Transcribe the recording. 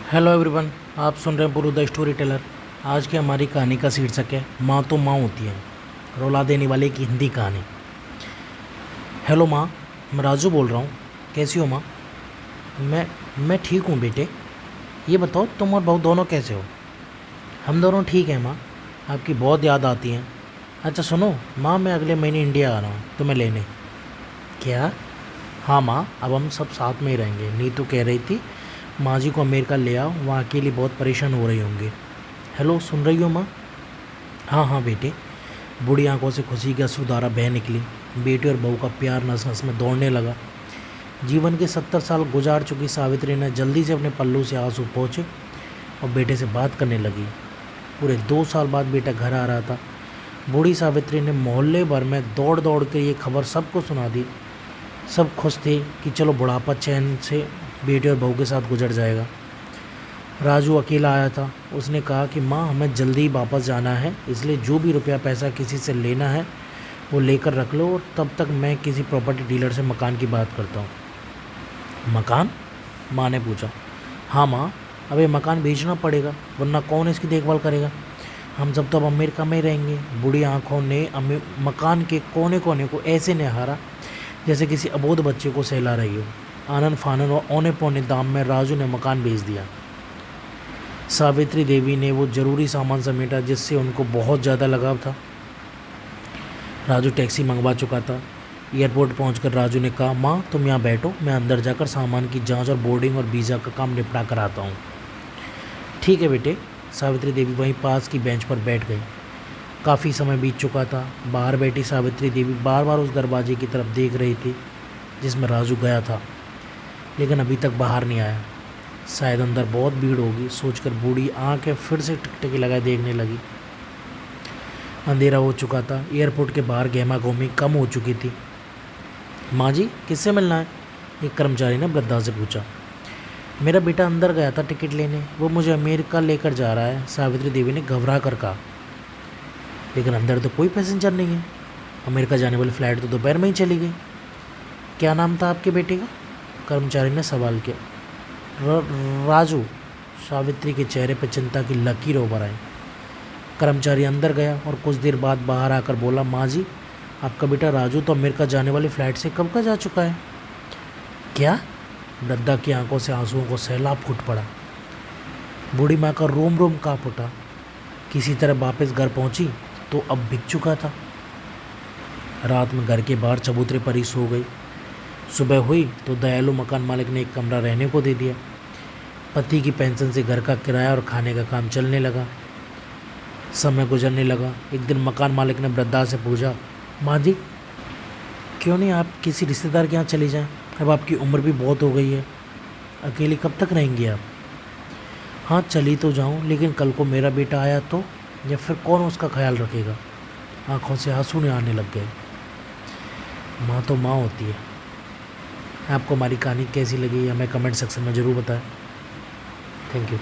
Hello everyone, आप सुन रहे हैं पुरु द स्टोरी टेलर। आज की हमारी कहानी का शीर्षक है माँ तो माँ होती है, रुला देने वाले की हिंदी कहानी। हेलो माँ, मैं राजू बोल रहा हूँ। कैसी हो माँ? मैं ठीक हूँ बेटे। ये बताओ तुम और बहू दोनों कैसे हो? हम दोनों ठीक हैं माँ, आपकी बहुत याद आती है। अच्छा सुनो माँ, मैं अगले महीने इंडिया आ रहा हूँ तुम्हें लेने। क्या? हाँ माँ, अब हम सब साथ में ही रहेंगे। नीतू कह रही थी माँ जी को अमेरिका ले आओ, वहाँ अकेली बहुत परेशान हो रही होंगी। हेलो, सुन रही हो माँ? हाँ हाँ बेटे। बूढ़ी आंखों से खुशी की अश्रुधारा बह निकली। बेटे और बहू का प्यार नस नस में दौड़ने लगा। जीवन के 70 साल गुजार चुकी सावित्री ने जल्दी से अपने पल्लू से आंसू पोंछे और बेटे से बात करने लगी। पूरे 2 साल बाद बेटा घर आ रहा था। बूढ़ी सावित्री ने मोहल्ले भर में दौड़ दौड़ कर ये खबर सबको सुना दी। सब खुश थे कि चलो बुढ़ापा चैन से बेटे और बहू के साथ गुजर जाएगा। राजू अकेला आया था। उसने कहा कि माँ, हमें जल्दी ही वापस जाना है, इसलिए जो भी रुपया पैसा किसी से लेना है वो लेकर रख लो, और तब तक मैं किसी प्रॉपर्टी डीलर से मकान की बात करता हूँ। मकान? माँ ने पूछा। हाँ माँ, अब ये मकान बेचना पड़ेगा, वरना कौन इसकी देखभाल करेगा? हम सब तो अब अमेरिका में ही रहेंगे। बूढ़ी आंखों ने मकान के कोने कोने को ऐसे निहारा जैसे किसी अबोध बच्चे को सहला रही हो। आनन फानन और औने पौने दाम में राजू ने मकान बेच दिया। सावित्री देवी ने वो ज़रूरी सामान समेटा जिससे उनको बहुत ज़्यादा लगाव था। राजू टैक्सी मंगवा चुका था। एयरपोर्ट पहुंचकर राजू ने कहा, माँ तुम यहाँ बैठो, मैं अंदर जाकर सामान की जांच और बोर्डिंग और वीज़ा का काम निपटा कर आता हूँ। ठीक है बेटे। सावित्री देवी वहीं पास की बेंच पर बैठ गई। काफ़ी समय बीत चुका था। बाहर बैठी सावित्री देवी बार बार उस दरवाजे की तरफ देख रही थी जिसमें राजू गया था, लेकिन अभी तक बाहर नहीं आया। शायद अंदर बहुत भीड़ होगी, सोचकर बूढ़ी आंखें फिर से टिकटिकी लगाए देखने लगी। अंधेरा हो चुका था। एयरपोर्ट के बाहर गहमा गहमी कम हो चुकी थी। माँ जी, किससे मिलना है? एक कर्मचारी ने वृद्धा से पूछा। मेरा बेटा अंदर गया था टिकट लेने, वो मुझे अमेरिका लेकर जा रहा है, सावित्री देवी ने घबरा कर कहा। लेकिन अंदर तो कोई पैसेंजर नहीं है। अमेरिका जाने वाली फ़्लाइट तो दोपहर में ही चली गई। क्या नाम था आपके बेटे का? कर्मचारी ने सवाल किया। राजू। सावित्री के चेहरे पर चिंता की लकीर उभर आई। कर्मचारी अंदर गया और कुछ देर बाद बाहर आकर बोला, माँ जी, आपका बेटा राजू तो अमेरिका जाने वाली फ़्लाइट से कब का जा चुका है। क्या? वृद्धा की आंखों से आंसुओं को सैलाब फूट पड़ा। बूढ़ी माँ का रोम रोम काँप उठा। किसी तरह वापस घर पहुँची तो अब बिक चुका था। रात में घर के बाहर चबूतरे पर ही सो गई। सुबह हुई तो दयालु मकान मालिक ने एक कमरा रहने को दे दिया। पति की पेंशन से घर का किराया और खाने का काम चलने लगा। समय गुजरने लगा। एक दिन मकान मालिक ने वृद्धा से पूछा, माँ जी, क्यों नहीं आप किसी रिश्तेदार के यहाँ चली जाएं? अब आपकी उम्र भी बहुत हो गई है, अकेली कब तक रहेंगी आप? हाँ चली तो जाऊँ, लेकिन कल को मेरा बेटा आया तो, या फिर कौन उसका ख्याल रखेगा? आँखों से आंसू आने लग गए। माँ तो माँ होती है। आपको हमारी कहानी कैसी लगी हमें कमेंट सेक्शन में ज़रूर बताएं। Thank you.